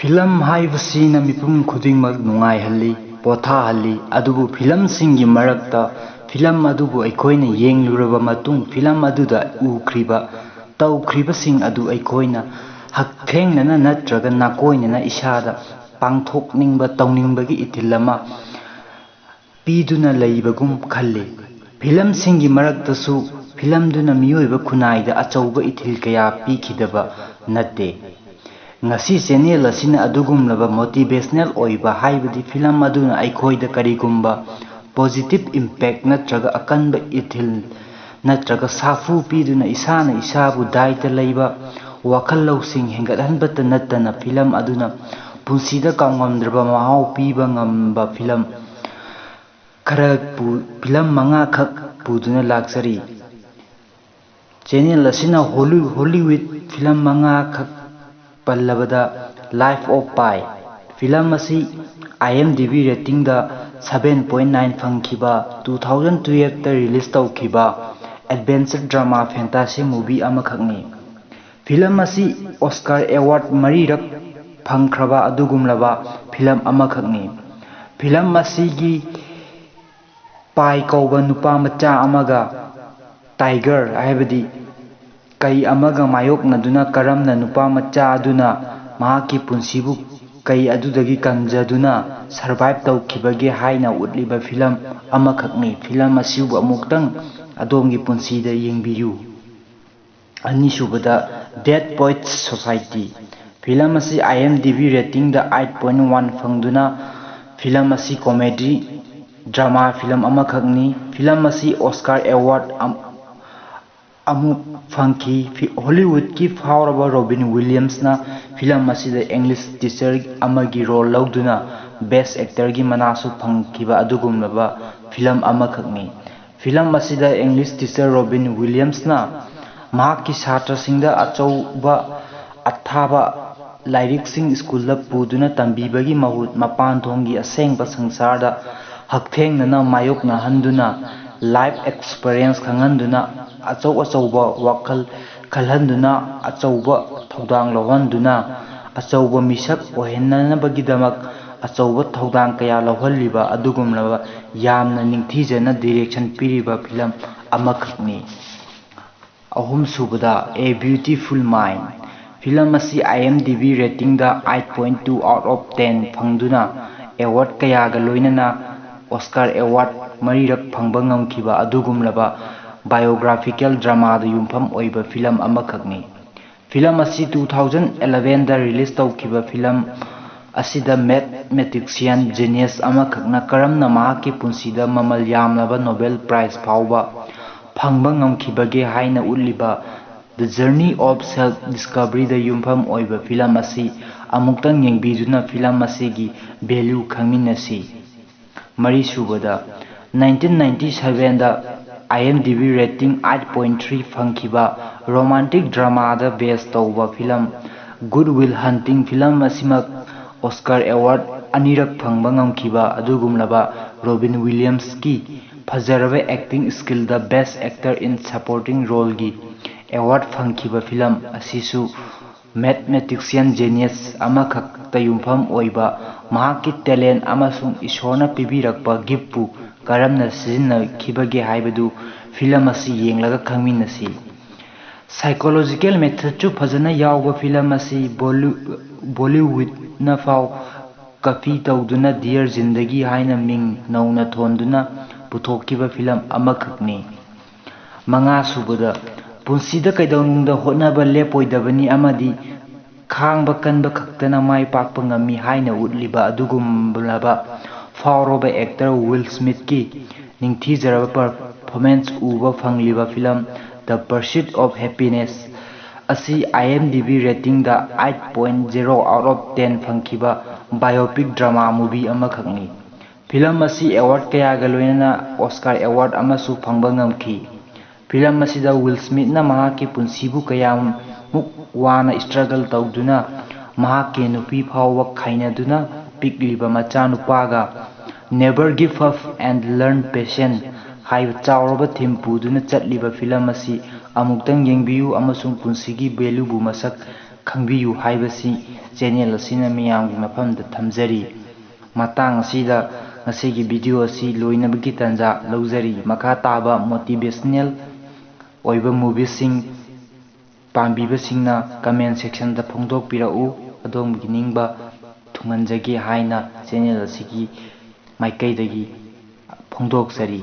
Film हाइबसिना मिपुम खुदिंगमक नुंगाइहल्ली पोथाहल्ली अदुबु फिल्मसिंगी मरक्ता film अदुबु अखोइना येंगलुरबा मतुंग film अदुदा उख्रिबा तौख्रिबसिंग अदु अखोइना हक्थेंगनना नत्रगा नाकोइनना इसादा पांथोकनिंगबा तौनिंगबगी ethyl अमा पीदुना लैबगुम खल्ली फिल्मसिंगी मरक्तसु फिल्मदुना मियोइबा खुनाइदा अचौबा इथिल कया पीखिदबा नते ngasi channel asina adugumlaba motivational oiba haibadi film aduna aikhoida karigumba positive impact natraga akanba ithil natraga safu piduna isana isabu daita leiba wakhal lawsing hengathanbata natana film aduna punsida kaungamdraba mahau piba ngamba film khara film manga khak puduna laksari channel asina Hollywood film manga khak पल्लबदा life of Pi film असी IMDb rating दा 7.9 फंखिबा 2012 ता release तौखिबा adventure drama fantasy movie अमखकनी film असी Oscar award मरीरक फंखरबा अदुगुमलबा फिल्म अमखकनी फिल्म असीगी पाई कौबा नुपा मचा अमगा टाइगर हाइबदी कई अमगा मायोक नदुना करमना नुपा मचा अदुना महाकी पुंसीबु कई अदुदगी कंजदुना सर्वाइव तौखिबगे हाइना उतलिबा फिल्म अमखकनी फिल्म असिबु अमुक्तंग अदोमगी पुंसीदा येंगबियु अनिसुबदा डेड पोएट्स सोसाइटी फिल्म असी IMDb रेटिंग दा 8.1 फंगदुना फिल्म असी कॉमेडी ड्रामा फिल्म अमखकनी फिल्म असी ऑस्कर अवार्ड अमुक फंकी हॉलीवुड की फावरबा रॉबिन विलियम्स ना फिल्म असिदा इंग्लिश टीचर अमगी रोल लौदुना बेस्ट एक्टर की मनासु फंकीबा अदुगुमलबा फिल्म अमखकनी फिल्म असिदा इंग्लिश टीचर रॉबिन विलियम्स ना महाकी छात्रसिंगदा अचौबा अथाबा लाइरिक्सिंग स्कूल पुदुना तंबीबगी महुत मपान थोंगी असेंगबा संसारदा हकथेंगना मायोकना हंदुना लाइफ एक्सपीरियंस खंगंदुना अचौबा वखल खलहंदुना अचौबा थौदांग लौहंदुना अचौबा मिसक ओहेन्नबगीदमक अचौबा थौदांग कया लौहल्लिबा अदुगुमलबा यामना निंगथीजना डायरेक्शन पीरिबा फिल्म अमखकनी अहुम सुबदा ए ब्यूटीफुल माइंड फिल्म असी IMDb रेटिंग दा 8.2 आउट ऑफ 10 फंगदुना अवार्ड कयागा लोइनना ऑस्कर अवार्ड मरीरक फंगबा ngamkhiba अदुगुमलबा बायोग्राफिकल ड्रामा दा युमफम ओइबा फिल्म अमखकनी फिल्म असी 2011 दा रिलीज तौखिबा फिल्म असिदा मैथमेटिशियन जीनियस अमखकना करमना महाकी पुंसीदा ममल यामलबा नोबेल प्राइज फावबा फंगबा ngamkhibage हाइना उल्लिबा the journey of self discovery दा युमफम ओइबा फिल्म असी अमुक्तंग येंगबिजुना फिल्म असीगी वैल्यू खंगमिनसी मरी सुबदा 1997 दा IMDb रेटिंग 8.3 फंखिबा रोमांटिक ड्रामा दा बेस तौबा film good will hunting film असिमक ऑस्कर अवार्ड अनिरक फंगबा ngamkhiba अदुगुमलबा रॉबिन विलियम्स की फजरबे एक्टिंग स्किल दा best actor in supporting role की अवार्ड फंखिबा फिल्म असिसु मैथमेटिशियन जीनियस अमखकता युमफम ओइबा महाकी टैलेंट अमसुंग ईश्वरना पिबिरकपा गिफ्टपु करमना सिजिन्नखिबगे हाइबदु फिल्म असी येंगलगा खंगमिनसी साइकोलॉजिकल मेथड चु फजना यावबा फिल्म असी बॉलीवुड ना फाव कफी तौदुना डियर जिंदगी हाइना मिंग नौना थोंदुना पुथोकिबा फिल्म अमखकनी मंगा सुबदा पुंसीदा कैदौनुंगदा होटनाबा लेपोइदबनी अमदी खांगबा कनबा खक्तना माय पाकपा ngami हाइना उतलिबा अदुगुमलबा फावरबा एक्टर विल स्मिथ की निंगथीजरबा परफॉर्मेंस उबा फंगलिबा film the pursuit of happiness असी IMDb रेटिंग दा 8.0 आउट ऑफ 10 फंखिबा बायोपिक ड्रामा मूवी अमखकनी फिल्म असी अवार्ड कयागा लोइनना ऑस्कर अवार्ड अमसु फंगबा ngamkhi फिल्म असिदा विल स्मिथ ना महाकी पुंसीबु कयाम मुक वाना स्ट्रगल तौदुना महाकी नुपी फावबा खाइनदुना पिकलिबा मचा नुपागा never give up and learn patience हाइब चावरबा थीम पुदुना चटलिबा फिल्म असी अमुक्तंग येंगबियु अमसुंग पुंसीगी वैल्यूबु मसक ꯈꯪꯕꯤꯌꯨ ꯍꯥꯏꯕꯁꯤ ꯆꯦꯅꯦꯜ ꯑꯁꯤꯅ ꯃꯤꯌꯥꯝꯒꯤ ꯃꯐꯝꯗ ꯊꯝꯖꯔꯤ꯫ ꯃꯇꯥꯡ ꯑꯁꯤꯗ ꯉꯁꯤꯒꯤ ꯚꯤꯗꯤꯑꯣ ꯑꯁꯤ ꯂꯣꯏꯅꯕꯒꯤ ꯇꯥꯟꯖꯥ ꯂꯧꯖꯔꯤ꯫ ꯃꯈꯥ ꯇꯥꯕ ꯃꯣꯇꯤꯚꯦꯁꯅꯦꯜ ꯑꯣꯏꯕ ꯃꯨꯚꯤꯁꯤꯡ ꯄꯥꯝꯕꯤꯕꯁꯤꯡꯅ ꯀꯃꯦꯟ ꯁꯦꯛꯁꯟꯗ ꯐꯣꯡꯗꯣꯛꯄꯤꯔꯛꯎ꯫ ꯑꯗꯣꯝꯒꯤ ꯅꯤꯡꯕ ꯊꯨꯡꯍꯟꯖꯒꯦ ꯍꯥꯏꯅ ꯆꯦꯅꯦꯜ ꯑꯁꯤꯒꯤ ꯃꯥꯏꯀꯩꯗꯒꯤ ꯐꯣꯡꯗꯣꯛꯆꯔꯤ꯫